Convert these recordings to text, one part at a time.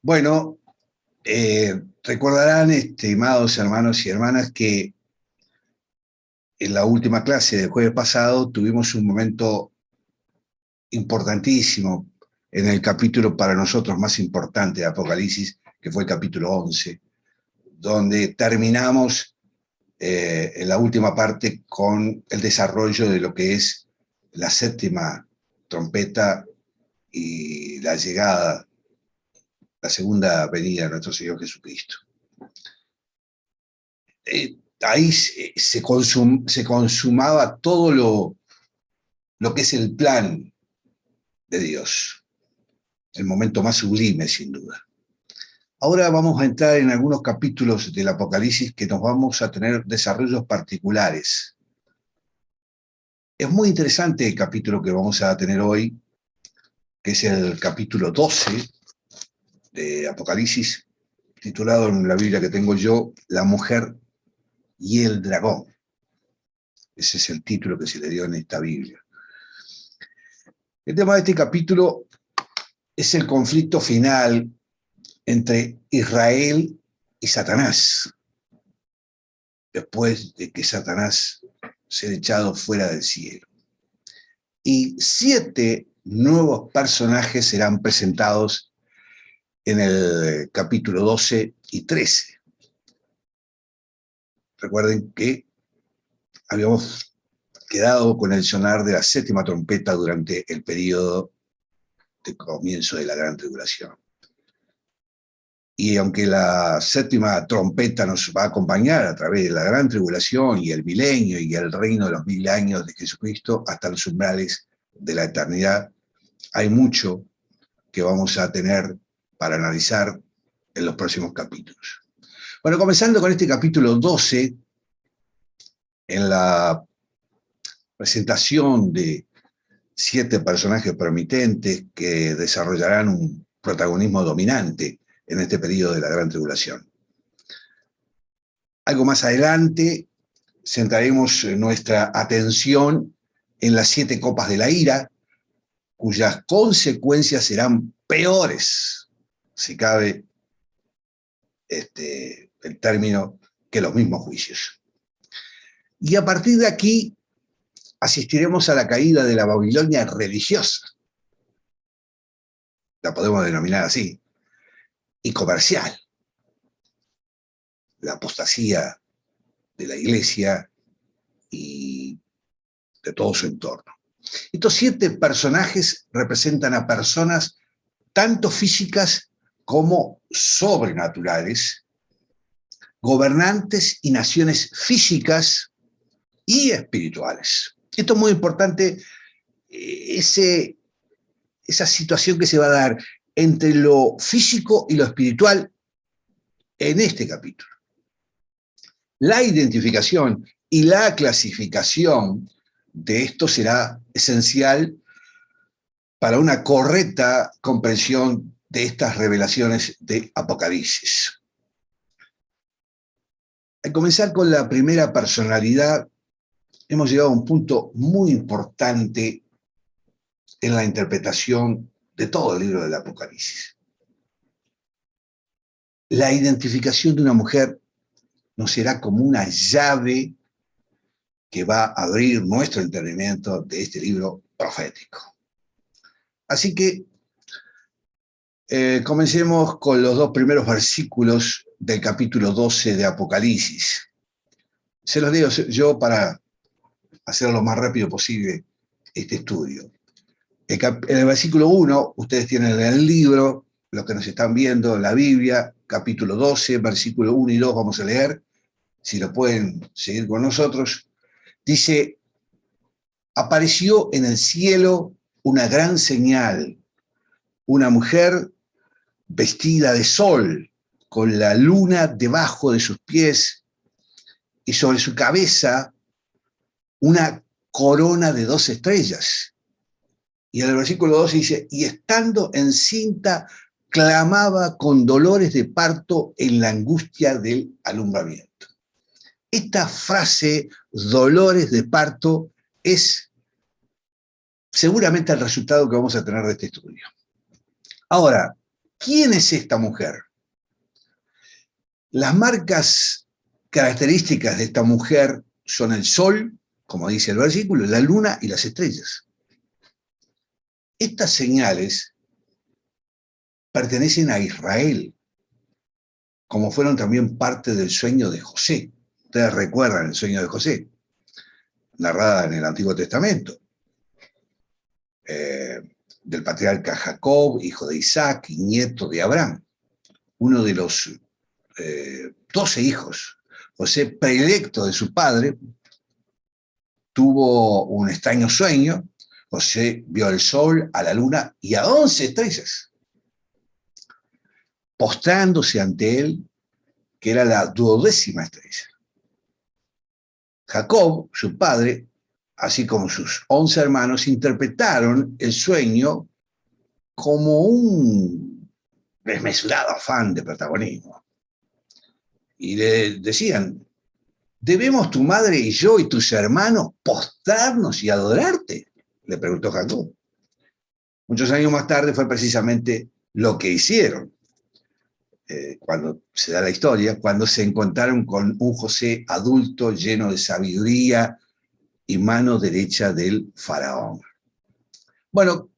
Bueno, recordarán, estimados hermanos y hermanas, que en la última clase del jueves pasado tuvimos un momento importantísimo en el capítulo para nosotros más importante de Apocalipsis, que fue el capítulo 11, donde terminamos en la última parte con el desarrollo de lo que es la séptima trompeta y la llegada, la segunda venida de nuestro Señor Jesucristo. Ahí se consumaba todo lo que es el plan de Dios, el momento más sublime, sin duda. Ahora vamos a entrar en algunos capítulos del Apocalipsis que nos vamos a tener desarrollos particulares. Es muy interesante el capítulo que vamos a tener hoy, que es el capítulo 12 de Apocalipsis, titulado en la Biblia que tengo yo, La mujer y el dragón. Ese es el título que se le dio en esta Biblia. El tema de este capítulo es el conflicto final entre Israel y Satanás, después de que Satanás sea echado fuera del cielo. Y 7 nuevos personajes serán presentados en el capítulo 12 y 13. Recuerden que habíamos quedado con el sonar de la séptima trompeta durante el periodo de comienzo de la Gran Tribulación. Y aunque la séptima trompeta nos va a acompañar a través de la Gran Tribulación y el milenio y el reino de los 1000 años de Jesucristo hasta los umbrales de la eternidad, hay mucho que vamos a tener para analizar en los próximos capítulos. Bueno, comenzando con este capítulo 12, en la presentación de 7 personajes promitentes que desarrollarán un protagonismo dominante en este periodo de la Gran Tribulación. Algo más adelante centraremos nuestra atención en las 7 copas de la ira, cuyas consecuencias serán peores, si cabe el término, que los mismos juicios. Y a partir de aquí asistiremos a la caída de la Babilonia religiosa, la podemos denominar así, y comercial, la apostasía de la iglesia y de todo su entorno. Estos 7 personajes representan a personas tanto físicas como sobrenaturales, gobernantes y naciones físicas y espirituales. Esto es muy importante, esa situación que se va a dar entre lo físico y lo espiritual en este capítulo. La identificación y la clasificación de esto será esencial para una correcta comprensión de estas revelaciones de Apocalipsis. Al comenzar con la primera personalidad, hemos llegado a un punto muy importante en la interpretación de todo el libro del Apocalipsis. La identificación de una mujer nos será como una llave que va a abrir nuestro entendimiento de este libro profético. Así que comencemos con los 2 primeros versículos del capítulo 12 de Apocalipsis. Se los leo yo para hacer lo más rápido posible este estudio. En el versículo 1, ustedes tienen en el libro, los que nos están viendo en la Biblia, capítulo 12, versículo 1 y 2, vamos a leer, si lo pueden seguir con nosotros. Dice: apareció en el cielo una gran señal, una mujer vestida de sol, con la luna debajo de sus pies, y sobre su cabeza una corona de 2 estrellas. Y en el versículo 2 dice: y estando encinta, clamaba con dolores de parto en la angustia del alumbramiento. Esta frase, dolores de parto, es seguramente el resultado que vamos a tener de este estudio. Ahora, ¿Quién es esta mujer? Las marcas características de esta mujer son el sol, como dice el versículo, la luna y las estrellas. Estas señales pertenecen a Israel, como fueron también parte del sueño de José. Ustedes recuerdan el sueño de José, narrada en el Antiguo Testamento, del patriarca Jacob, hijo de Isaac y nieto de Abraham, uno de los 12 hijos. José, predilecto de su padre, tuvo un extraño sueño. José vio al sol, a la luna y a 11 estrellas, postrándose ante él, que era la 12ª estrella. Jacob, su padre, así como sus 11 hermanos, interpretaron el sueño como un desmesurado afán de protagonismo. Y le decían: ¿debemos tu madre y yo y tus hermanos postrarnos y adorarte?, le preguntó Jacob. Muchos años más tarde fue precisamente lo que hicieron. Cuando se da la historia, cuando se encontraron con un José adulto lleno de sabiduría y mano derecha del faraón. Bueno,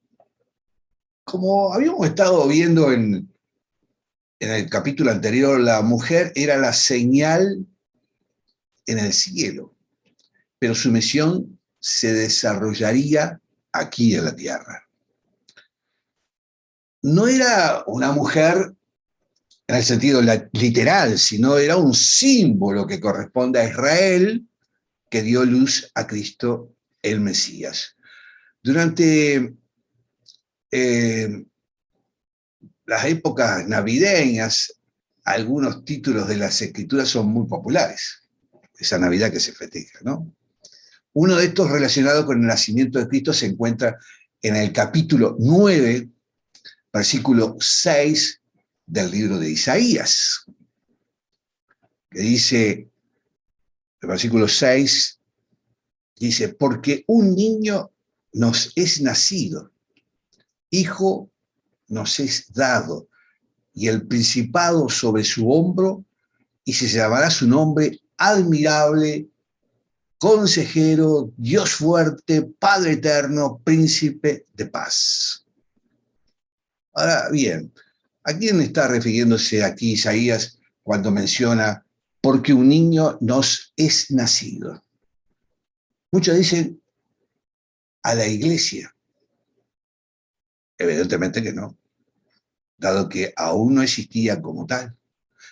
como habíamos estado viendo en el capítulo anterior, la mujer era la señal en el cielo, pero su misión se desarrollaría aquí en la tierra. No era una mujer en el sentido literal, sino era un símbolo que corresponde a Israel, que dio luz a Cristo el Mesías. Durante las épocas navideñas, algunos títulos de las Escrituras son muy populares, esa Navidad que se festeja, ¿no? Uno de estos relacionado con el nacimiento de Cristo se encuentra en el capítulo 9, versículo 6 del libro de Isaías, que dice, el versículo 6, dice: porque un niño nos es nacido, hijo nos es dado, y el principado sobre su hombro, y se llamará su nombre Admirable, Consejero, Dios fuerte, Padre eterno, Príncipe de paz. Ahora bien, ¿a quién está refiriéndose aquí Isaías cuando menciona porque un niño nos es nacido? Muchos dicen a la iglesia. Evidentemente que no, dado que aún no existía como tal.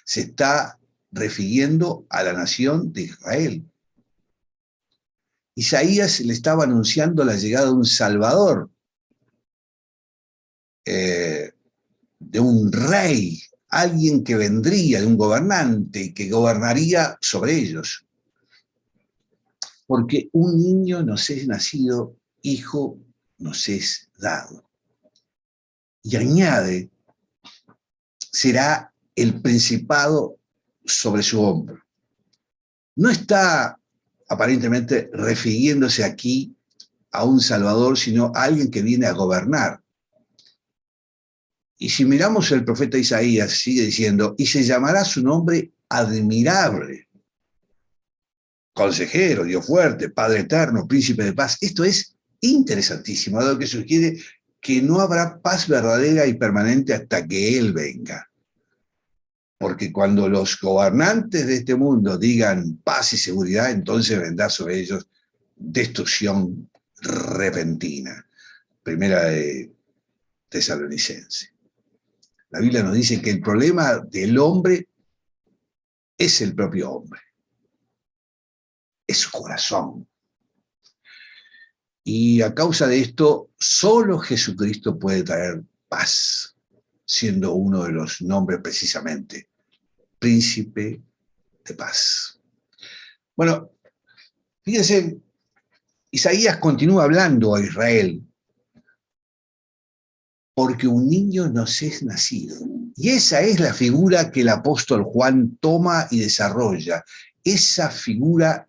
Se está refiriendo a la nación de Israel. Isaías le estaba anunciando la llegada de un Salvador, de un rey, alguien que vendría, de un gobernante y que gobernaría sobre ellos. Porque un niño nos es nacido, hijo nos es dado. Y añade, será el principado sobre su hombro. No está aparentemente refiriéndose aquí a un Salvador, sino a alguien que viene a gobernar. Y si miramos el profeta Isaías, sigue diciendo, y se llamará su nombre Admirable, Consejero, Dios fuerte, Padre eterno, Príncipe de paz. Esto es interesantísimo, dado que sugiere que no habrá paz verdadera y permanente hasta que Él venga. Porque cuando los gobernantes de este mundo digan paz y seguridad, entonces vendrá sobre ellos destrucción repentina. Primera de Tesalonicense. La Biblia nos dice que el problema del hombre es el propio hombre, es su corazón. Y a causa de esto, solo Jesucristo puede traer paz, siendo uno de los nombres precisamente, Príncipe de paz. Bueno, fíjense, Isaías continúa hablando a Israel, porque un niño nos es nacido. Y esa es la figura que el apóstol Juan toma y desarrolla. Esa figura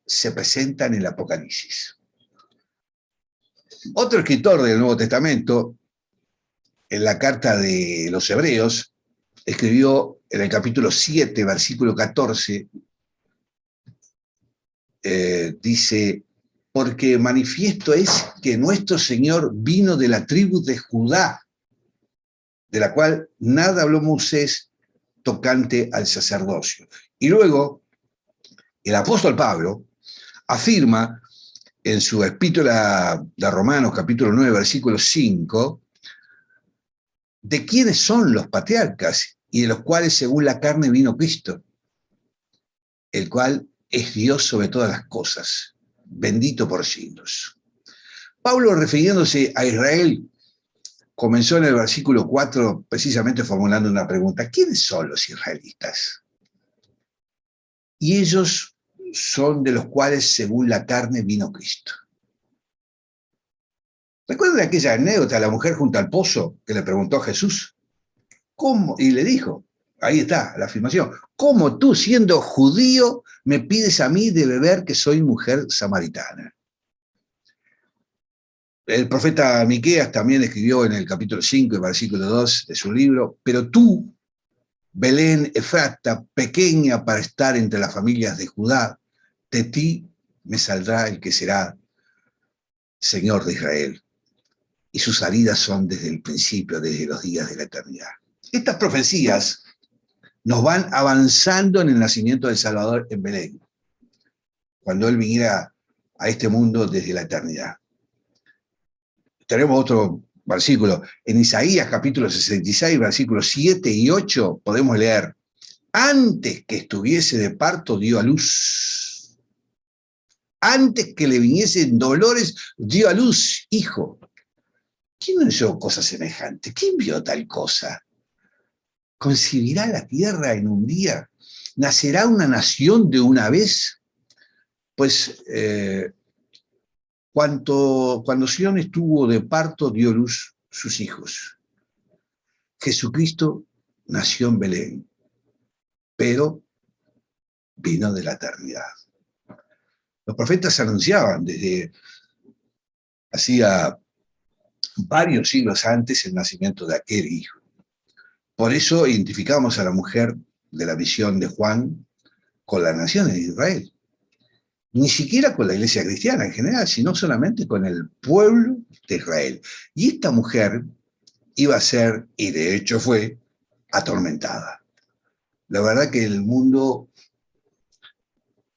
se presenta en el Apocalipsis. Otro escritor del Nuevo Testamento, en la carta de los Hebreos, escribió en el capítulo 7, versículo 14, dice, porque manifiesto es que nuestro Señor vino de la tribu de Judá, de la cual nada habló Moisés tocante al sacerdocio. Y luego, el apóstol Pablo afirma en su epístola de Romanos, capítulo 9, versículo 5, de quiénes son los patriarcas y de los cuales según la carne vino Cristo, el cual es Dios sobre todas las cosas, bendito por siglos. Pablo, refiriéndose a Israel, comenzó en el versículo 4 precisamente formulando una pregunta: ¿quiénes son los israelitas? Y ellos son de los cuales según la carne vino Cristo. ¿Recuerdan aquella anécdota de la mujer junto al pozo que le preguntó a Jesús? ¿Cómo? Y le dijo, ahí está la afirmación, ¿cómo tú siendo judío me pides a mí de beber que soy mujer samaritana? El profeta Miqueas también escribió en el capítulo 5, el versículo 2 de su libro, pero tú, Belén Efrata, pequeña para estar entre las familias de Judá, de ti me saldrá el que será Señor de Israel. Y sus salidas son desde el principio, desde los días de la eternidad. Estas profecías nos van avanzando en el nacimiento del Salvador en Belén, cuando Él viniera a este mundo desde la eternidad. Tenemos otro versículo. En Isaías capítulo 66, versículos 7 y 8, podemos leer, antes que estuviese de parto dio a luz. Antes que le viniesen dolores, dio a luz, hijo. ¿Quién no oyó cosa semejante? ¿Quién vio tal cosa? ¿Concebirá la tierra en un día? ¿Nacerá una nación de una vez? Pues cuando Sión estuvo de parto, dio luz sus hijos. Jesucristo nació en Belén, pero vino de la eternidad. Los profetas anunciaban desde hacía varios siglos antes el nacimiento de aquel hijo. Por eso identificamos a la mujer de la visión de Juan con la nación de Israel. Ni siquiera con la iglesia cristiana en general, sino solamente con el pueblo de Israel. Y esta mujer iba a ser, y de hecho fue, atormentada. La verdad que el mundo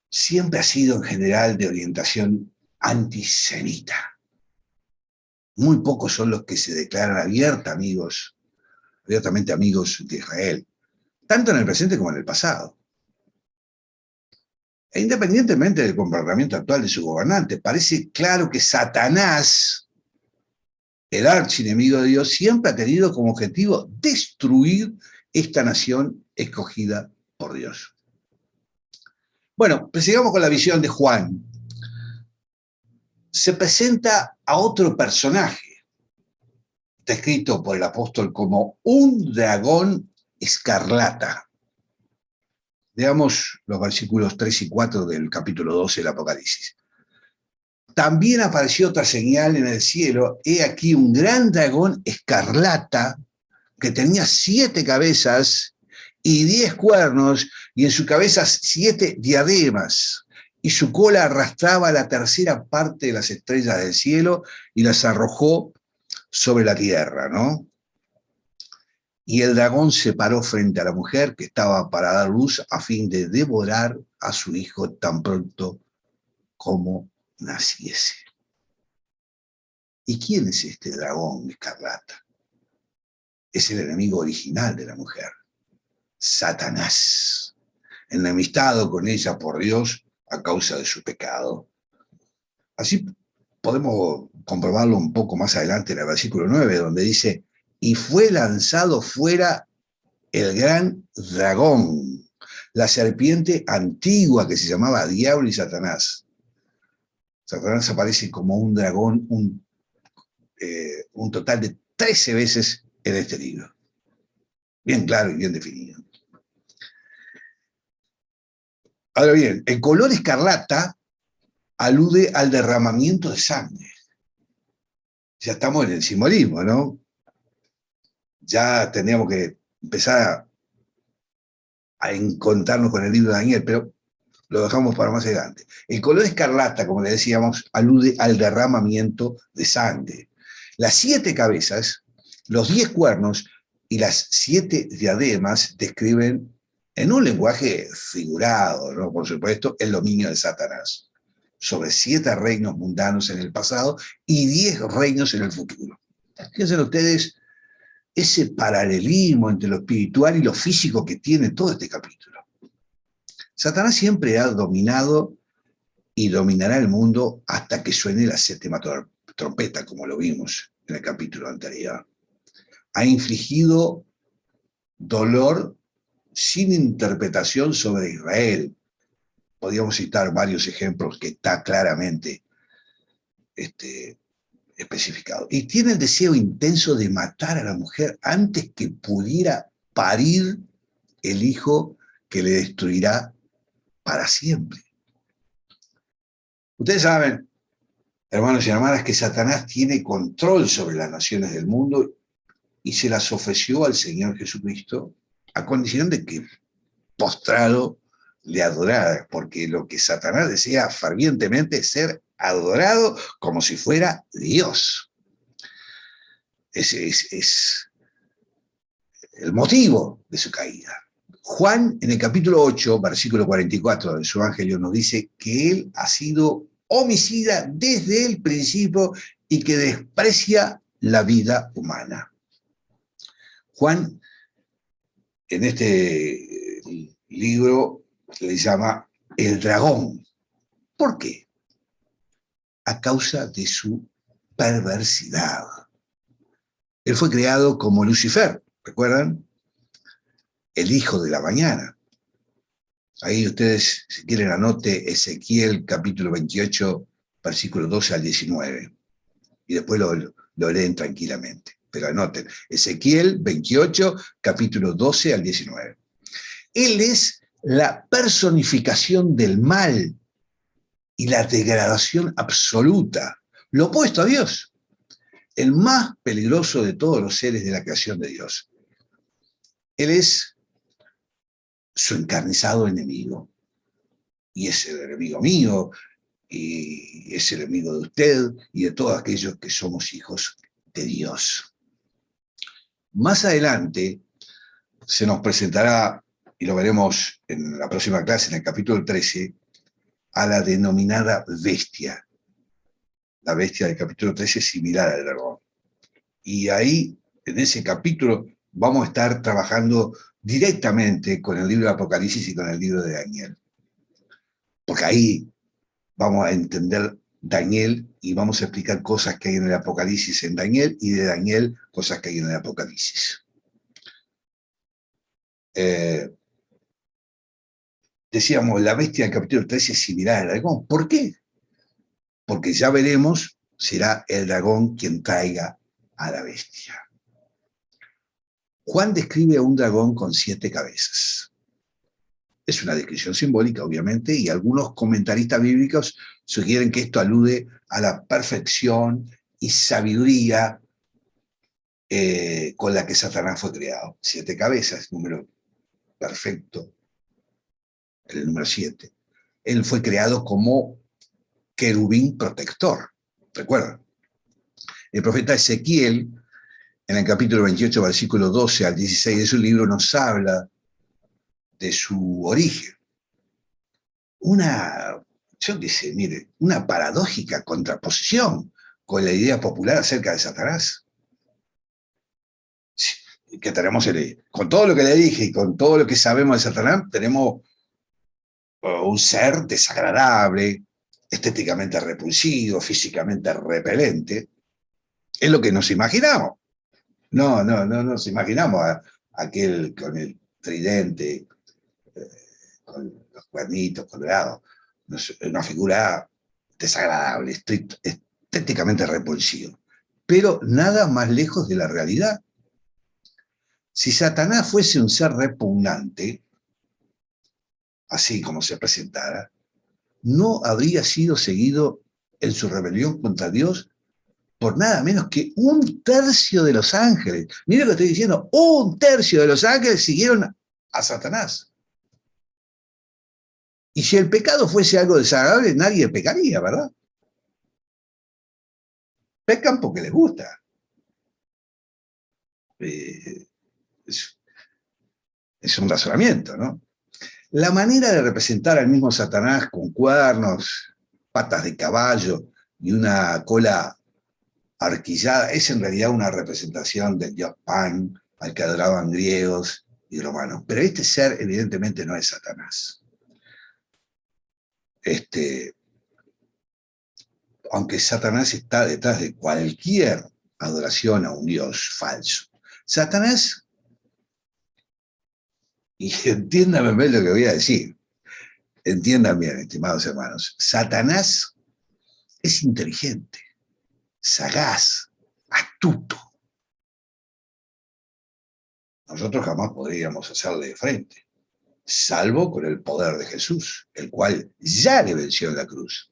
siempre ha sido en general de orientación antisemita. Muy pocos son los que se declaran abiertamente amigos de Israel, tanto en el presente como en el pasado. E independientemente del comportamiento actual de su gobernante, parece claro que Satanás, el archienemigo de Dios, siempre ha tenido como objetivo destruir esta nación escogida por Dios. Bueno, pues sigamos con la visión de Juan. Se presenta a otro personaje, descrito por el apóstol como un dragón escarlata. Veamos los versículos 3 y 4 del capítulo 12 del Apocalipsis. También apareció otra señal en el cielo, he aquí un gran dragón escarlata que tenía 7 cabezas y 10 cuernos, y en su cabeza 7 diademas, y su cola arrastraba la tercera parte de las estrellas del cielo y las arrojó sobre la tierra, ¿no? Y el dragón se paró frente a la mujer que estaba para dar luz a fin de devorar a su hijo tan pronto como naciese. ¿Y quién es este dragón escarlata? Es el enemigo original de la mujer, Satanás, enemistado con ella por Dios a causa de su pecado. Así podemos comprobarlo un poco más adelante en el versículo 9, donde dice, y fue lanzado fuera el gran dragón, la serpiente antigua que se llamaba Diablo y Satanás. Satanás aparece como un dragón un total de 13 veces en este libro. Bien claro y bien definido. Ahora bien, el color escarlata alude al derramamiento de sangre. Ya estamos en el simbolismo, ¿no? ya tendríamos que empezar a encontrarnos con el libro de Daniel, pero lo dejamos para más adelante. El color escarlata, como le decíamos, alude al derramamiento de sangre. Las 7 cabezas, los 10 cuernos y las 7 diademas describen en un lenguaje figurado, ¿no? Por supuesto, el dominio de Satanás sobre 7 reinos mundanos en el pasado y 10 reinos en el futuro. Fíjense ustedes ese paralelismo entre lo espiritual y lo físico que tiene todo este capítulo. Satanás siempre ha dominado y dominará el mundo hasta que suene la 7ª trompeta, como lo vimos en el capítulo anterior. Ha infligido dolor sin interpretación sobre Israel. Podríamos citar varios ejemplos que está claramente especificado. Y tiene el deseo intenso de matar a la mujer antes que pudiera parir el hijo que le destruirá para siempre. Ustedes saben, hermanos y hermanas, que Satanás tiene control sobre las naciones del mundo y se las ofreció al Señor Jesucristo a condición de que, postrado, le adorara, porque lo que Satanás desea fervientemente es ser adorado como si fuera Dios. Ese es el motivo de su caída. Juan, en el capítulo 8, versículo 44 de su evangelio, nos dice que él ha sido homicida desde el principio y que desprecia la vida humana. Juan, en este libro, le llama el dragón. ¿Por qué? A causa de su perversidad. Él fue creado como Lucifer, ¿recuerdan? El hijo de la mañana. Ahí ustedes, si quieren, anote Ezequiel capítulo 28, versículo 12 al 19. Y después lo leen tranquilamente. Pero anoten, Ezequiel 28, capítulo 12 al 19. Él es la personificación del mal y la degradación absoluta, lo opuesto a Dios, el más peligroso de todos los seres de la creación de Dios. Él es su encarnizado enemigo, y es el enemigo mío, y es el enemigo de usted, y de todos aquellos que somos hijos de Dios. Más adelante se nos presentará, y lo veremos en la próxima clase, en el capítulo 13, a la denominada bestia. La bestia del capítulo 13 es similar al dragón. Y ahí, en ese capítulo, vamos a estar trabajando directamente con el libro de Apocalipsis y con el libro de Daniel. Porque ahí vamos a entender Daniel y vamos a explicar cosas que hay en el Apocalipsis en Daniel y de Daniel cosas que hay en el Apocalipsis. Decíamos, la bestia del capítulo 13 es similar al dragón. ¿Por qué? Porque ya veremos, será el dragón quien traiga a la bestia. Juan describe a un dragón con 7 cabezas. Es una descripción simbólica, obviamente, y algunos comentaristas bíblicos sugieren que esto alude a la perfección y sabiduría con la que Satanás fue creado. 7 cabezas, número perfecto, el número 7. Él fue creado como querubín protector, ¿recuerdan? El profeta Ezequiel, en el capítulo 28, versículo 12 al 16 de su libro, nos habla de su origen. Una paradójica contraposición con la idea popular acerca de Satanás. Que tenemos con todo lo que le dije y con todo lo que sabemos de Satanás, tenemos un ser desagradable, estéticamente repulsivo, físicamente repelente. Es lo que nos imaginamos. No nos imaginamos a aquel con el tridente, con los cuernitos colorados, una figura desagradable, estéticamente repulsivo. Pero nada más lejos de la realidad. Si Satanás fuese un ser repugnante, así como se presentara, no habría sido seguido en su rebelión contra Dios por nada menos que 1/3 de los ángeles. Miren lo que estoy diciendo, 1/3 de los ángeles siguieron a Satanás. Y si el pecado fuese algo desagradable, nadie pecaría, ¿verdad? Pecan porque les gusta. Es un razonamiento, ¿no? La manera de representar al mismo Satanás con cuernos, patas de caballo y una cola arquillada es en realidad una representación del dios Pan, al que adoraban griegos y romanos. Pero este ser evidentemente no es Satanás. Aunque Satanás está detrás de cualquier adoración a un dios falso. Satanás, y entiéndanme bien lo que voy a decir, entiendan bien, estimados hermanos, Satanás es inteligente, sagaz, astuto. Nosotros jamás podríamos hacerle de frente, salvo con el poder de Jesús, el cual ya le venció en la cruz.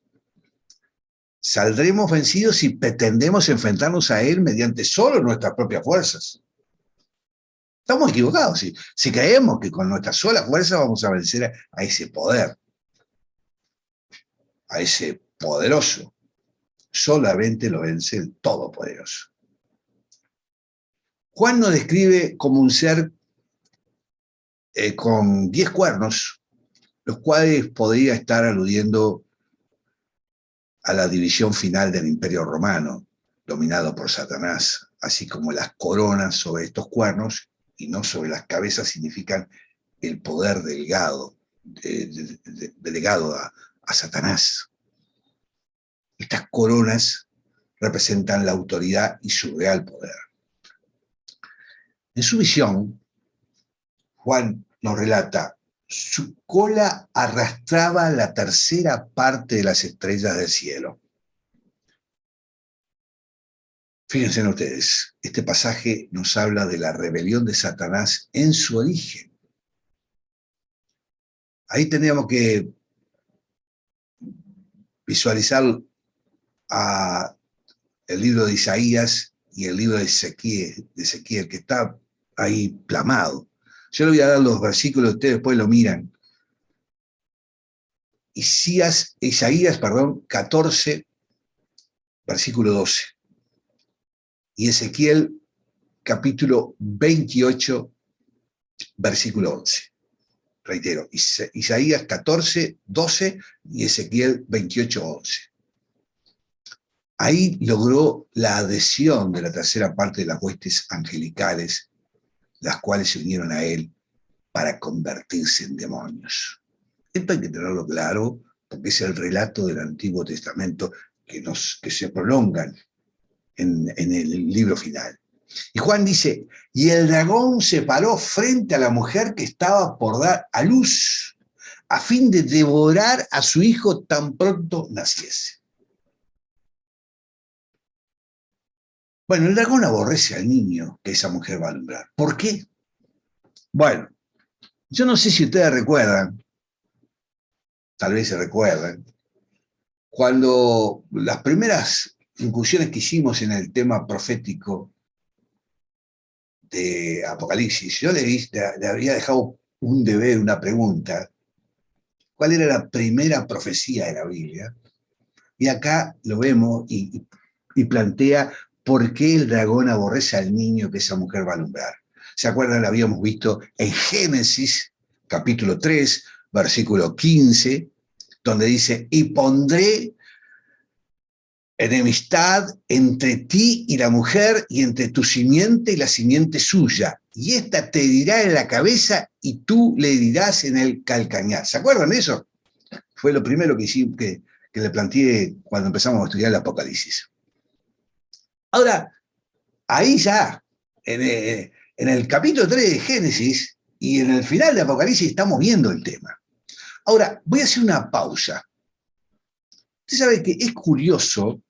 Saldremos vencidos si pretendemos enfrentarnos a él mediante solo nuestras propias fuerzas. Estamos equivocados si creemos que con nuestra sola fuerza vamos a vencer a ese poder, a ese poderoso. Solamente lo vence el Todopoderoso. Juan nos describe como un ser con 10 cuernos, los cuales podría estar aludiendo a la división final del Imperio Romano, dominado por Satanás, así como las coronas sobre estos cuernos y no sobre las cabezas significan el poder delegado a Satanás. Estas coronas representan la autoridad y su real poder. En su visión, Juan nos relata, su cola arrastraba la 1/3 parte de las estrellas del cielo. Fíjense en ustedes, este pasaje nos habla de la rebelión de Satanás en su origen. Ahí tendríamos que visualizar el libro de Isaías y el libro de Ezequiel, que está ahí plamado. Yo le voy a dar los versículos, ustedes después lo miran. Isaías, 14, versículo 12. Y Ezequiel, capítulo 28, versículo 11. Reitero, Isaías 14, 12 y Ezequiel 28, 11. Ahí logró la adhesión de la 1/3 parte de las huestes angelicales, las cuales se unieron a él para convertirse en demonios. Esto hay que tenerlo claro, porque es el relato del Antiguo Testamento que se prolongan en el libro final. Y Juan dice, y el dragón se paró frente a la mujer que estaba por dar a luz, a fin de devorar a su hijo tan pronto naciese. Bueno, el dragón aborrece al niño que esa mujer va a alumbrar. ¿Por qué? Bueno, yo no sé si ustedes recuerdan, tal vez se recuerdan, cuando las primeras incursiones que hicimos en el tema profético de Apocalipsis, yo le había dejado un deber, una pregunta. ¿Cuál era la primera profecía de la Biblia? Y acá lo vemos y plantea por qué el dragón aborrece al niño que esa mujer va a alumbrar. ¿Se acuerdan? Lo habíamos visto en Génesis, capítulo 3, versículo 15, donde dice, y pondré enemistad entre ti y la mujer, y entre tu simiente y la simiente suya, y ésta te herirá en la cabeza y tú le herirás en el calcañar. ¿Se acuerdan de eso? Fue lo primero que le planteé cuando empezamos a estudiar el Apocalipsis. Ahora, ahí ya, en el capítulo 3 de Génesis y en el final de Apocalipsis estamos viendo el tema. Ahora, voy a hacer una pausa. Usted sabe que es curioso,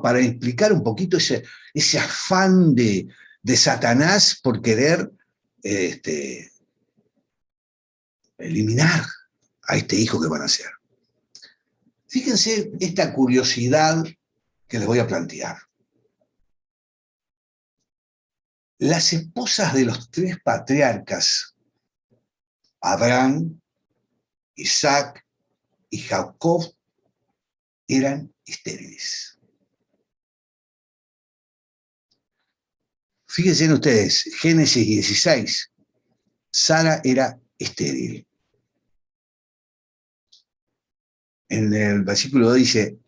para explicar un poquito ese afán de Satanás por querer eliminar a este hijo que van a hacer. Fíjense esta curiosidad que les voy a plantear. Las esposas de los tres patriarcas, Abraham, Isaac y Jacob, eran estériles. Fíjense en ustedes, Génesis 16, Sara era estéril. En el versículo 2 dice,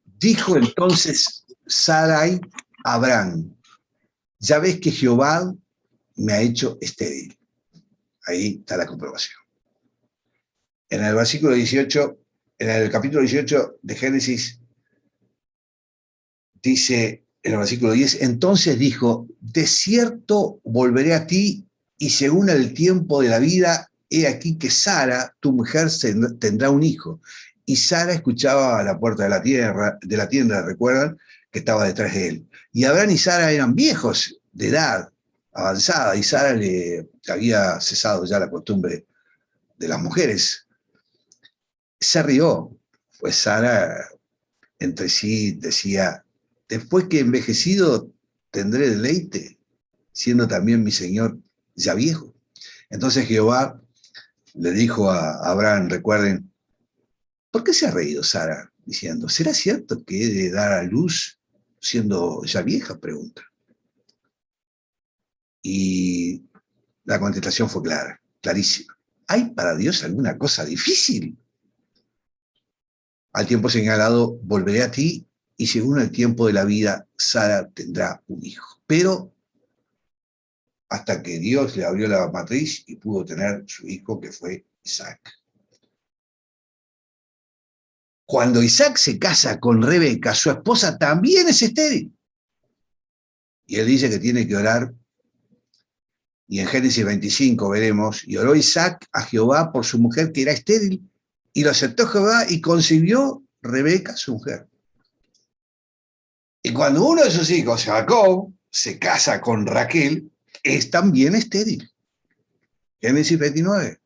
dijo entonces Sarai a Abraham, ya ves que Jehová me ha hecho estéril. Ahí está la comprobación. En el versículo 18, en el capítulo 18 de Génesis, dice en el versículo 10, entonces dijo, de cierto volveré a ti y según el tiempo de la vida, he aquí que Sara, tu mujer, tendrá un hijo. Y Sara escuchaba a la puerta de la tienda, recuerdan, que estaba detrás de él. Y Abraham y Sara eran viejos de edad avanzada y Sara le había cesado ya la costumbre de las mujeres. Se rió, pues Sara entre sí decía, después que envejecido tendré deleite, siendo también mi señor ya viejo. Entonces Jehová le dijo a Abraham, recuerden, ¿por qué se ha reído Sara? Diciendo, ¿será cierto que he de dar a luz siendo ya vieja? Pregunta. Y la contestación fue clara, clarísima. ¿Hay para Dios alguna cosa difícil? Al tiempo señalado volveré a ti y según el tiempo de la vida, Sara tendrá un hijo. Pero hasta que Dios le abrió la matriz y pudo tener su hijo, que fue Isaac. Cuando Isaac se casa con Rebeca, su esposa también es estéril. Y él dice que tiene que orar. Y en Génesis 25 veremos, y oró Isaac a Jehová por su mujer que era estéril, y lo aceptó Jehová y concibió Rebeca, su mujer. Y cuando uno de sus hijos, Jacob, se casa con Raquel, es también estéril. Génesis 29.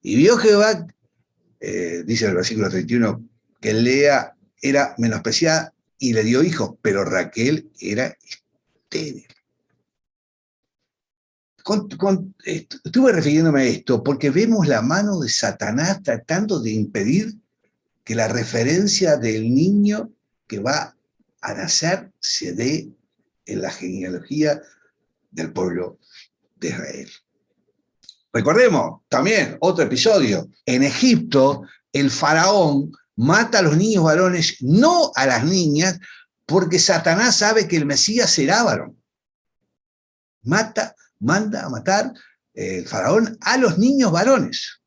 Y vio Jehová, dice el versículo 31, que Lea era menospreciada y le dio hijos, pero Raquel era estéril. Estuve refiriéndome a esto porque vemos la mano de Satanás tratando de impedir que la referencia del niño que va a nacer se dé en la genealogía del pueblo de Israel. Recordemos también otro episodio. En Egipto, el faraón mata a los niños varones, no a las niñas, porque Satanás sabe que el Mesías será varón. Manda a matar el faraón a los niños varones.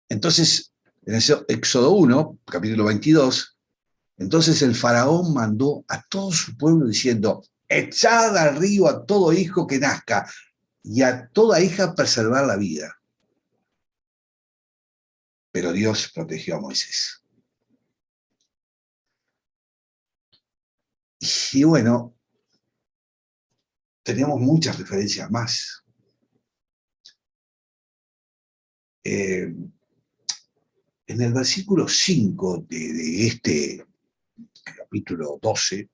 Entonces, en Éxodo 1, capítulo 22, entonces el faraón mandó a todo su pueblo diciendo, echad al río a todo hijo que nazca y a toda hija preservar la vida. Pero Dios protegió a Moisés. Y bueno, tenemos muchas referencias más. En el versículo 5 de este capítulo 12,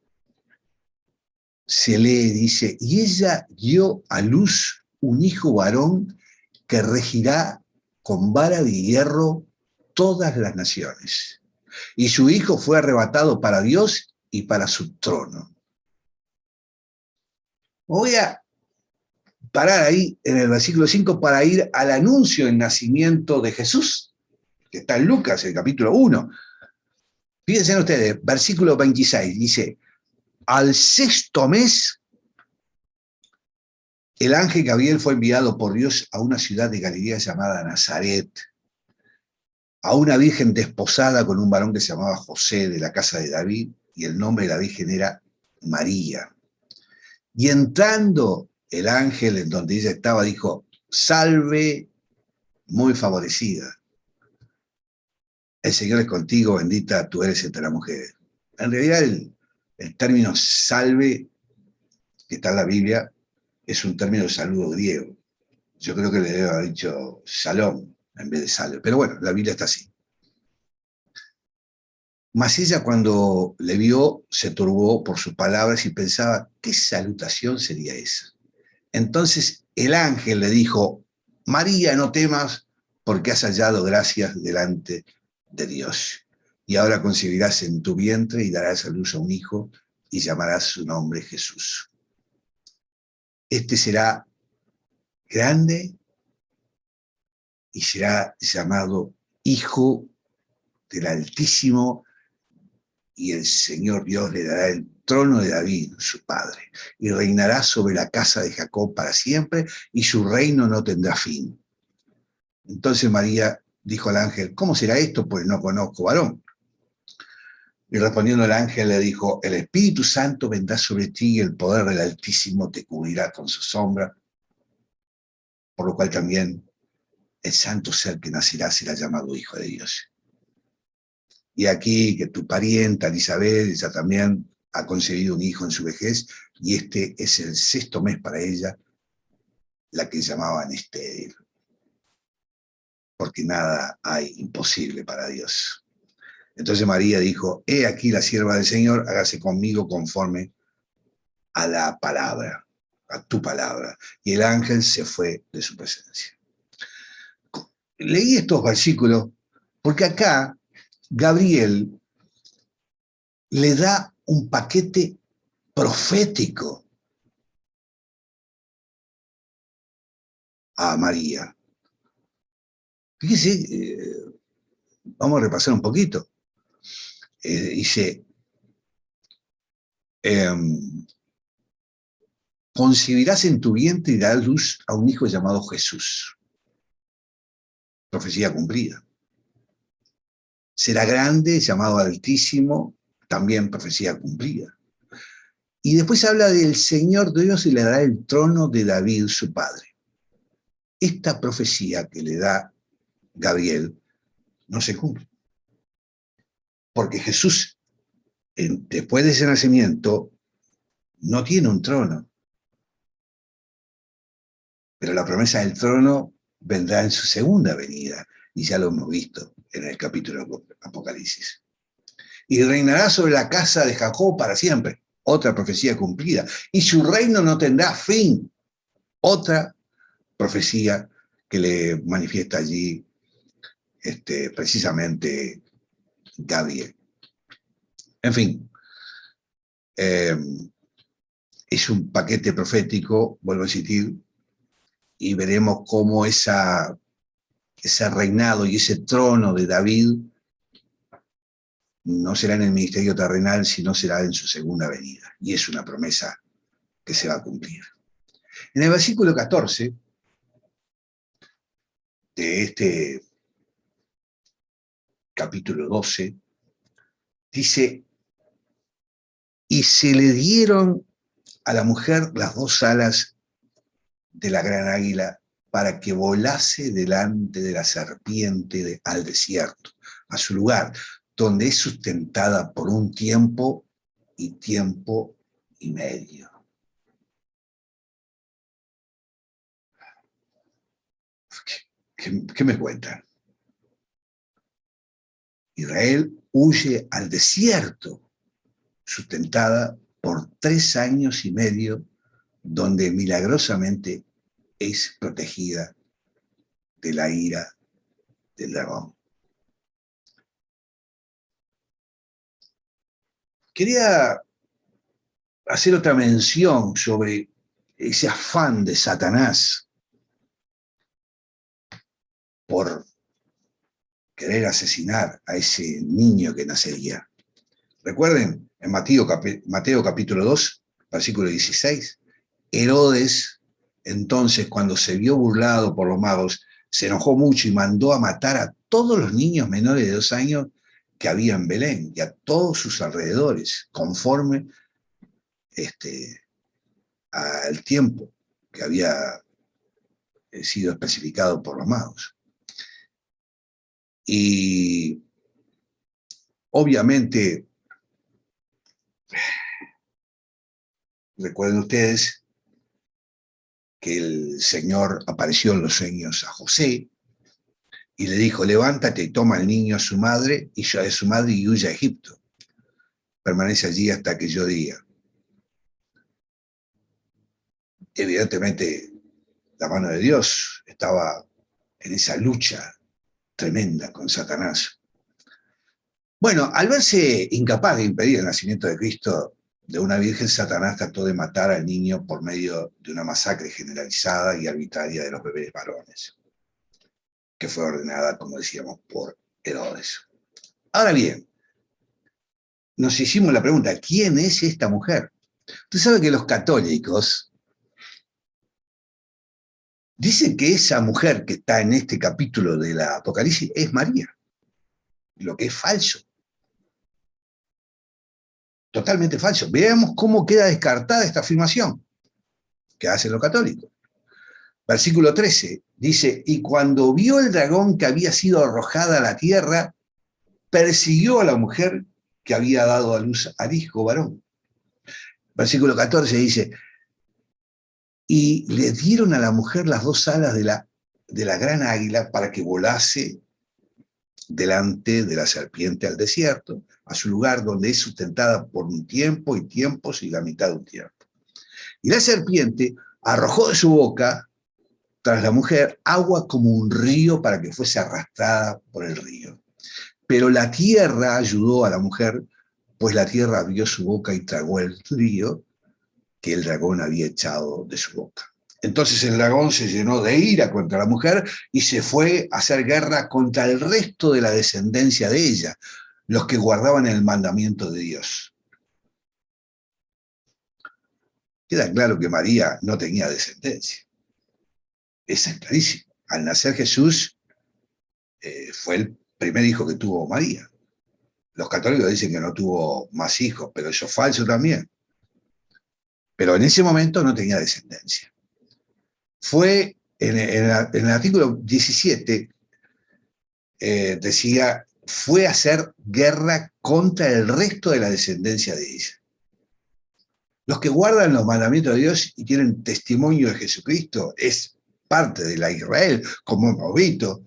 se lee, dice, y ella dio a luz un hijo varón que regirá con vara de hierro todas las naciones. Y su hijo fue arrebatado para Dios y para su trono. Voy a parar ahí en el versículo 5 para ir al anuncio del nacimiento de Jesús, que está en Lucas, el capítulo 1. Fíjense ustedes, versículo 26, dice, al sexto mes, el ángel Gabriel fue enviado por Dios a una ciudad de Galilea llamada Nazaret, a una virgen desposada con un varón que se llamaba José, de la casa de David, y el nombre de la virgen era María. Y entrando el ángel en donde ella estaba, dijo, salve, muy favorecida. El Señor es contigo, bendita tú eres entre las mujeres. En realidad el término salve, que está en la Biblia, es un término de saludo griego. Yo creo que le debe haber dicho shalom en vez de salve. Pero bueno, la Biblia está así. Mas ella cuando le vio se turbó por sus palabras y pensaba, ¿qué salutación sería esa? Entonces el ángel le dijo, María, no temas, porque has hallado gracias delante de Dios. Y ahora concebirás en tu vientre y darás a luz a un hijo y llamarás su nombre Jesús. Este será grande y será llamado Hijo del Altísimo, y el Señor Dios le dará el trono de David, su padre, y reinará sobre la casa de Jacob para siempre, y su reino no tendrá fin. Entonces María dijo al ángel, ¿cómo será esto? Pues no conozco varón. Y respondiendo el ángel le dijo, el Espíritu Santo vendrá sobre ti y el poder del Altísimo te cubrirá con su sombra, por lo cual también el santo ser que nacerá será llamado Hijo de Dios. Y aquí que tu parienta Elizabeth, ella también ha concebido un hijo en su vejez, y este es el 6º mes para ella, la que llamaban estéril, porque nada hay imposible para Dios. Entonces María dijo, he aquí la sierva del Señor, hágase conmigo conforme a la palabra, a tu palabra. Y el ángel se fue de su presencia. Leí estos versículos porque acá Gabriel le da un paquete profético a María. Fíjese, vamos a repasar un poquito. Dice, concebirás en tu vientre y darás luz a un hijo llamado Jesús. Profecía cumplida. Será grande, llamado Altísimo, también profecía cumplida. Y después habla del Señor Dios y le dará el trono de David, su padre. Esta profecía que le da Gabriel no se cumple. Porque Jesús, después de ese nacimiento, no tiene un trono. Pero la promesa del trono vendrá en su segunda venida, y ya lo hemos visto en el capítulo Apocalipsis. Y reinará sobre la casa de Jacob para siempre, otra profecía cumplida, y su reino no tendrá fin, otra profecía que le manifiesta allí precisamente Gabriel. En fin, es un paquete profético, vuelvo a insistir, y veremos cómo ese reinado y ese trono de David no será en el ministerio terrenal, sino será en su segunda venida. Y es una promesa que se va a cumplir. En el versículo 14 de este capítulo 12, dice, y se le dieron a la mujer las 2 alas de la gran águila para que volase delante de la serpiente al desierto, a su lugar, donde es sustentada por un tiempo y tiempo y medio. ¿Qué me cuentan? Israel huye al desierto, sustentada por 3 años y medio, donde milagrosamente es protegida de la ira del dragón. Quería hacer otra mención sobre ese afán de Satanás por querer asesinar a ese niño que nacería. Recuerden, en Mateo capítulo 2, versículo 16, Herodes, entonces, cuando se vio burlado por los magos, se enojó mucho y mandó a matar a todos los niños menores de 2 años que había en Belén y a todos sus alrededores, conforme al tiempo que había sido especificado por los magos. Y obviamente, recuerden ustedes que el Señor apareció en los sueños a José y le dijo, levántate y toma al niño a su madre y huye a Egipto. Permanece allí hasta que yo diga. Evidentemente, la mano de Dios estaba en esa lucha tremenda con Satanás. Bueno, al verse incapaz de impedir el nacimiento de Cristo de una virgen, Satanás trató de matar al niño por medio de una masacre generalizada y arbitraria de los bebés varones, que fue ordenada, como decíamos, por Herodes. Ahora bien, nos hicimos la pregunta, ¿quién es esta mujer? Usted sabe que los católicos dicen que esa mujer que está en este capítulo de la Apocalipsis es María, lo que es falso. Totalmente falso. Veamos cómo queda descartada esta afirmación que hacen los católicos. Versículo 13 dice, y cuando vio el dragón que había sido arrojada a la tierra, persiguió a la mujer que había dado a luz al hijo varón. Versículo 14 dice, y le dieron a la mujer las dos alas de la gran águila para que volase delante de la serpiente al desierto, a su lugar donde es sustentada por un tiempo y tiempos y la mitad de un tiempo. Y la serpiente arrojó de su boca, tras la mujer, agua como un río para que fuese arrastrada por el río. Pero la tierra ayudó a la mujer, pues la tierra abrió su boca y tragó el río que el dragón había echado de su boca. Entonces el dragón se llenó de ira contra la mujer y se fue a hacer guerra contra el resto de la descendencia de ella, los que guardaban el mandamiento de Dios. Queda claro que María no tenía descendencia. Eso es clarísimo. Al nacer Jesús, fue el primer hijo que tuvo María. Los católicos dicen que no tuvo más hijos, pero eso es falso también. Pero en ese momento no tenía descendencia. Fue en el artículo 17, decía, fue a hacer guerra contra el resto de la descendencia de ella. Los que guardan los mandamientos de Dios y tienen testimonio de Jesucristo es parte de la Israel, como hemos visto.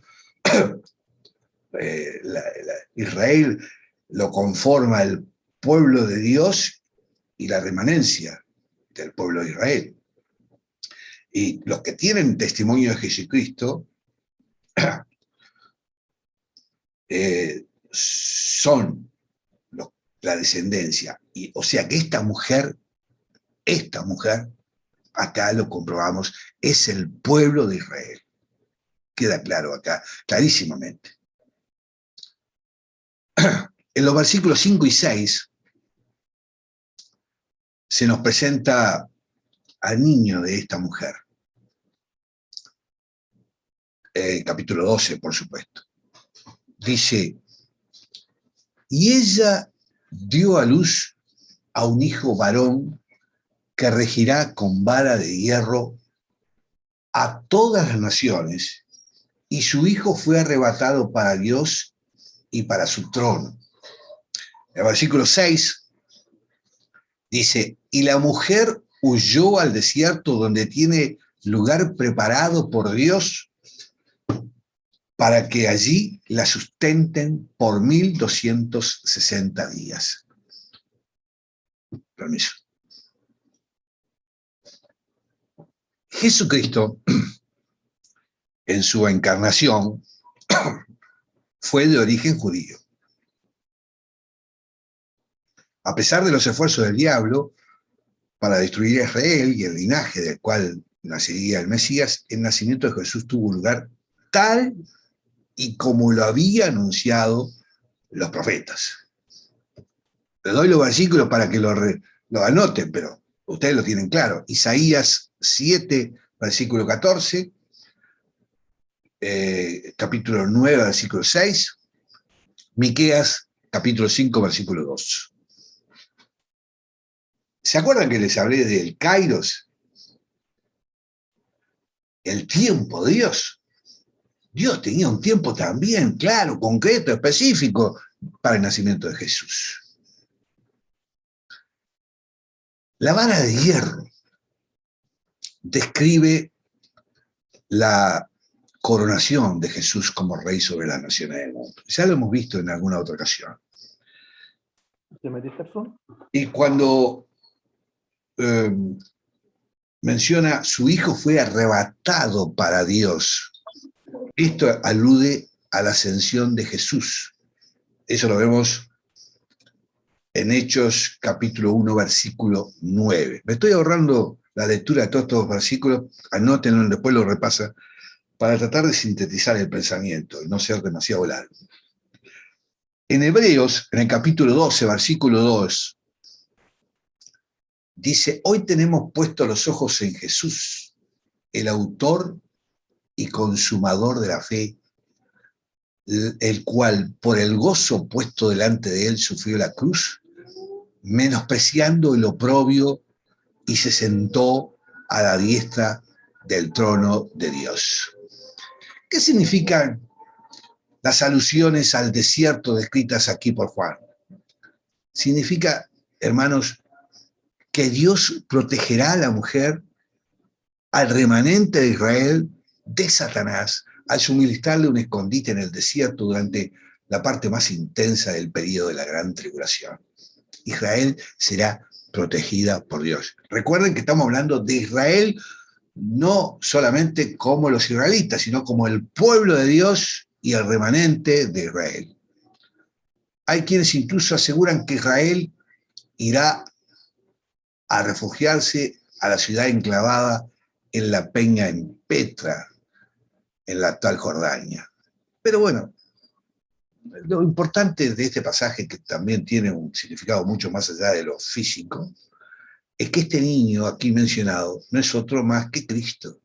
Israel lo conforma el pueblo de Dios y la remanencia del pueblo de Israel. Y los que tienen testimonio de Jesucristo son la descendencia. Y, o sea que esta mujer, acá lo comprobamos, es el pueblo de Israel. Queda claro acá, clarísimamente. En los versículos 5 y 6 se nos presenta al niño de esta mujer. Capítulo 12, por supuesto. Dice, y ella dio a luz a un hijo varón que regirá con vara de hierro a todas las naciones, y su hijo fue arrebatado para Dios y para su trono. El versículo 6 dice, y la mujer huyó al desierto donde tiene lugar preparado por Dios para que allí la sustenten por 1260 días. Permiso. Jesucristo, en su encarnación, fue de origen judío. A pesar de los esfuerzos del diablo para destruir a Israel y el linaje del cual nacería el Mesías, el nacimiento de Jesús tuvo lugar tal y como lo había anunciado los profetas. Les doy los versículos para que lo anoten, pero ustedes lo tienen claro. Isaías 7, versículo 14, capítulo 9, versículo 6, Miqueas, capítulo 5, versículo 2. ¿Se acuerdan que les hablé del Kairos? El tiempo de Dios. Dios tenía un tiempo también, claro, concreto, específico, para el nacimiento de Jesús. La vara de hierro describe la coronación de Jesús como rey sobre las naciones del mundo. Ya lo hemos visto en alguna otra ocasión. Y cuando menciona su hijo fue arrebatado para Dios, esto alude a la ascensión de Jesús. Eso lo vemos en Hechos capítulo 1, versículo 9. Me estoy ahorrando la lectura de todos estos versículos, anótenlo, después lo repasa, para tratar de sintetizar el pensamiento y no ser demasiado largo. En Hebreos, en el capítulo 12, versículo 2, dice, hoy tenemos puestos los ojos en Jesús, el autor y consumador de la fe, el cual por el gozo puesto delante de él sufrió la cruz, menospreciando el oprobio, y se sentó a la diestra del trono de Dios. ¿Qué significan las alusiones al desierto descritas aquí por Juan? Significa, hermanos, que Dios protegerá a la mujer, al remanente de Israel, de Satanás, al suministrarle un escondite en el desierto durante la parte más intensa del periodo de la gran tribulación. Israel será protegida por Dios. Recuerden que estamos hablando de Israel no solamente como los israelitas, sino como el pueblo de Dios y el remanente de Israel. Hay quienes incluso aseguran que Israel irá a refugiarse a la ciudad enclavada en la peña en Petra, en la actual Jordania. Pero bueno, lo importante de este pasaje, que también tiene un significado mucho más allá de lo físico, es que este niño aquí mencionado no es otro más que Cristo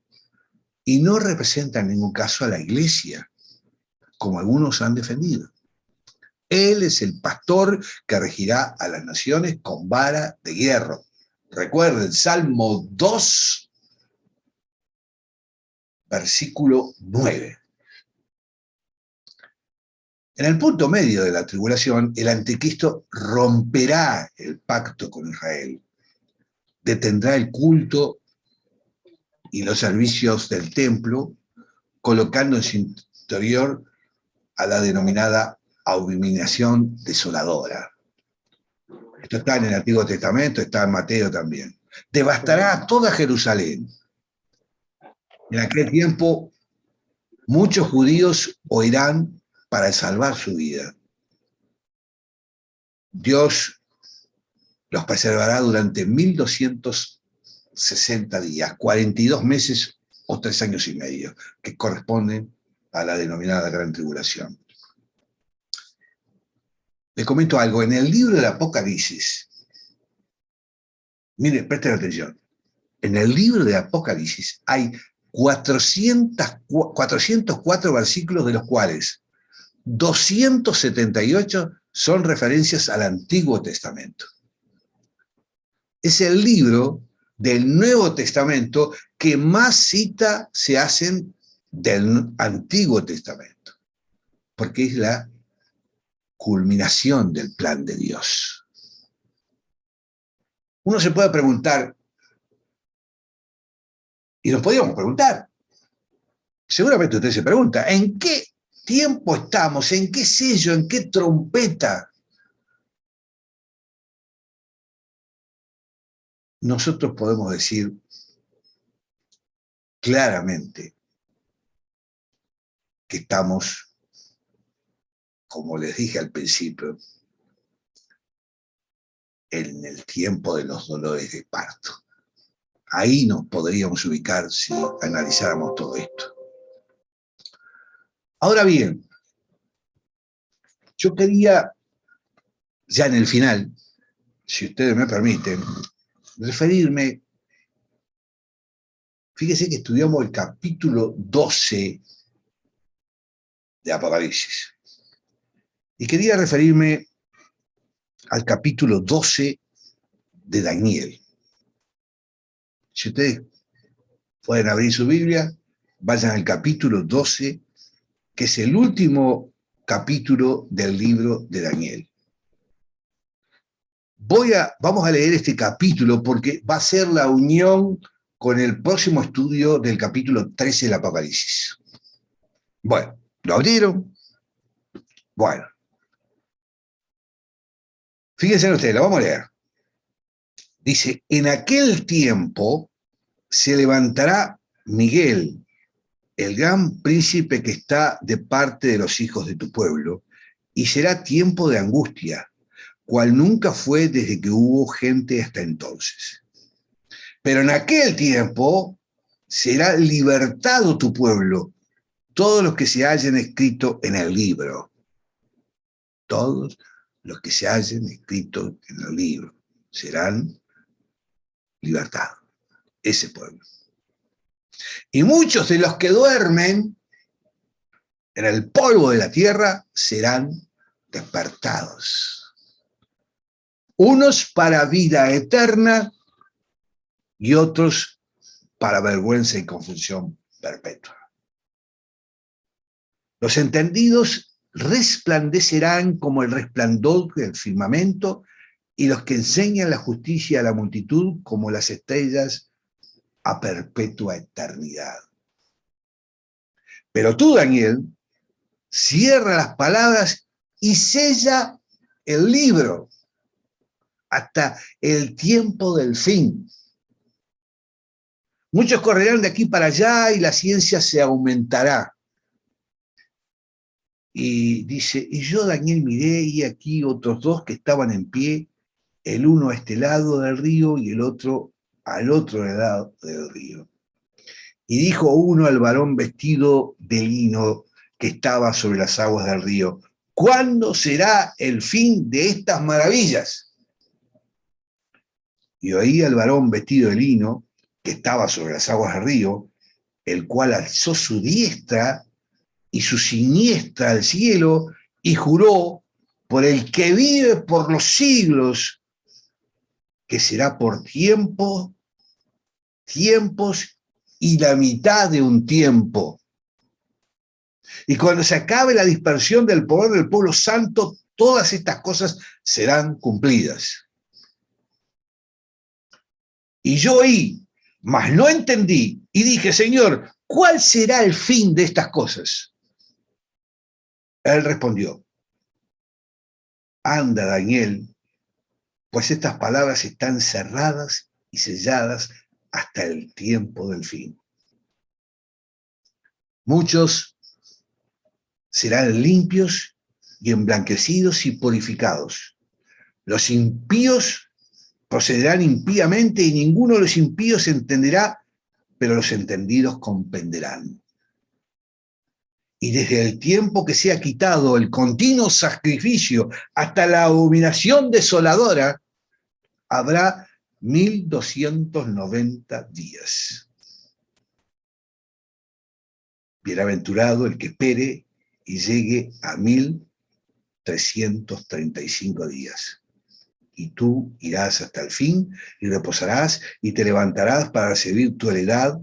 y no representa en ningún caso a la iglesia, como algunos han defendido. Él es el pastor que regirá a las naciones con vara de hierro. Recuerden, Salmo 2, versículo 9. En el punto medio de la tribulación, el anticristo romperá el pacto con Israel, detendrá el culto y los servicios del templo, colocando en su interior a la denominada abominación desoladora. Esto está en el Antiguo Testamento, está en Mateo también. Devastará toda Jerusalén. En aquel tiempo, muchos judíos oirán para salvar su vida. Dios los preservará durante 1260 días, 42 meses o 3 años y medio, que corresponden a la denominada Gran Tribulación. Les comento algo, en el libro del Apocalipsis, miren, presten atención, en el libro de Apocalipsis hay 404 versículos, de los cuales 278 son referencias al Antiguo Testamento. Es el libro del Nuevo Testamento que más citas se hacen del Antiguo Testamento, porque es la culminación del plan de Dios. Uno se puede preguntar, y nos podríamos preguntar, seguramente usted se pregunta, ¿en qué tiempo estamos? ¿En qué sello? ¿En qué trompeta? Nosotros podemos decir claramente que estamos, como les dije al principio, en el tiempo de los dolores de parto. Ahí nos podríamos ubicar si analizáramos todo esto. Ahora bien, yo quería, ya en el final, si ustedes me permiten, referirme, fíjense que estudiamos el capítulo 12 de Apocalipsis. Y quería referirme al capítulo 12 de Daniel. Si ustedes pueden abrir su Biblia, vayan al capítulo 12, que es el último capítulo del libro de Daniel. Vamos a leer este capítulo porque va a ser la unión con el próximo estudio del capítulo 13 del Apocalipsis. Bueno, lo abrieron. Bueno, fíjense ustedes, lo vamos a leer. Dice, en aquel tiempo se levantará Miguel, el gran príncipe que está de parte de los hijos de tu pueblo, y será tiempo de angustia, cual nunca fue desde que hubo gente hasta entonces. Pero en aquel tiempo será libertado tu pueblo, todos los que se hayan escrito en el libro. Todos los que se hayan escrito en el libro serán libertados, ese pueblo. Y muchos de los que duermen en el polvo de la tierra serán despertados. Unos para vida eterna y otros para vergüenza y confusión perpetua. Los entendidos resplandecerán como el resplandor del firmamento, y los que enseñan la justicia a la multitud como las estrellas a perpetua eternidad. Pero tú, Daniel, cierra las palabras y sella el libro hasta el tiempo del fin. Muchos correrán de aquí para allá y la ciencia se aumentará. Y dice, y yo, Daniel, miré y aquí otros dos que estaban en pie, el uno a este lado del río y el otro al otro lado del río. Y dijo uno al varón vestido de lino que estaba sobre las aguas del río, ¿cuándo será el fin de estas maravillas? Y oí al varón vestido de lino que estaba sobre las aguas del río, el cual alzó su diestra y su siniestra al cielo y juró por el que vive por los siglos, que será por tiempos y la mitad de un tiempo. Y cuando se acabe la dispersión del poder del pueblo santo, todas estas cosas serán cumplidas. Y yo oí, mas no entendí, y dije, Señor, ¿cuál será el fin de estas cosas? Él respondió, anda, Daniel, pues estas palabras están cerradas y selladas hasta el tiempo del fin. Muchos serán limpios y emblanquecidos y purificados. Los impíos procederán impíamente y ninguno de los impíos entenderá, pero los entendidos comprenderán. Y desde el tiempo que se ha quitado el continuo sacrificio hasta la abominación desoladora, habrá 1290 días. Bienaventurado el que espere y llegue a 1335 días. Y tú irás hasta el fin y reposarás y te levantarás para recibir tu heredad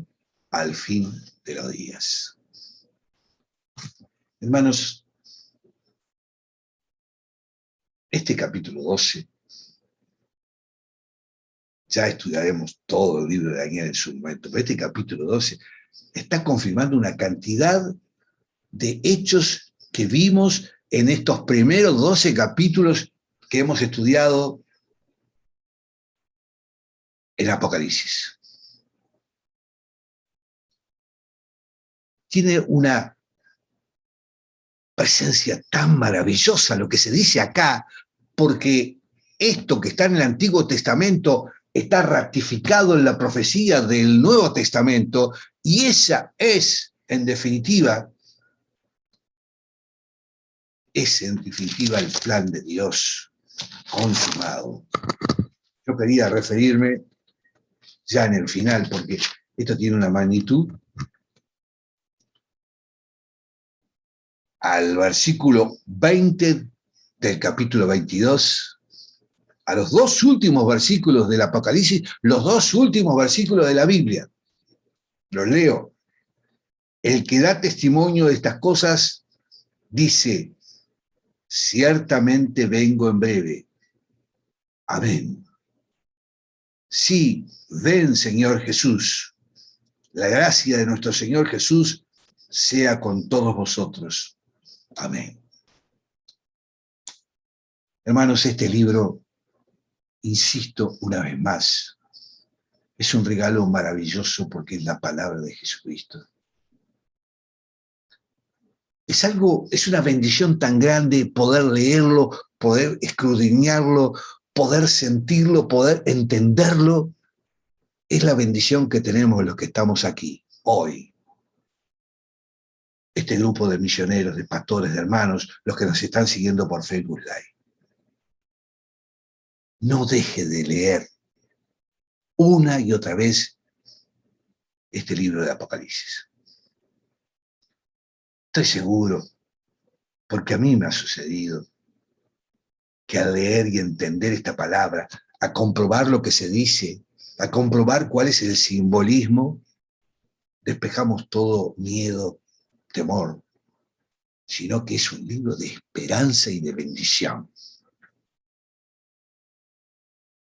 al fin de los días. Hermanos, este capítulo 12, ya estudiaremos todo el libro de Daniel en su momento, pero este capítulo 12 está confirmando una cantidad de hechos que vimos en estos primeros 12 capítulos que hemos estudiado en Apocalipsis. Tiene una presencia tan maravillosa lo que se dice acá, porque esto que está en el Antiguo Testamento está ratificado en la profecía del Nuevo Testamento, y esa es, en definitiva, el plan de Dios consumado. Yo quería referirme ya en el final, porque esto tiene una magnitud, al versículo 20 del capítulo 22, a los dos últimos versículos del Apocalipsis, los dos últimos versículos de la Biblia. Los leo. El que da testimonio de estas cosas dice, ciertamente vengo en breve. Amén. Sí, ven, Señor Jesús. La gracia de nuestro Señor Jesús sea con todos vosotros. Amén. Hermanos, este libro, insisto una vez más, es un regalo maravilloso porque es la palabra de Jesucristo. Es una bendición tan grande poder leerlo, poder escudriñarlo, poder sentirlo, poder entenderlo. Es la bendición que tenemos los que estamos aquí hoy. Este grupo de misioneros, de pastores, de hermanos, los que nos están siguiendo por Facebook Live. No deje de leer una y otra vez este libro de Apocalipsis. Estoy seguro, porque a mí me ha sucedido, que al leer y entender esta palabra, a comprobar lo que se dice, a comprobar cuál es el simbolismo, despejamos todo miedo, temor, sino que es un libro de esperanza y de bendición.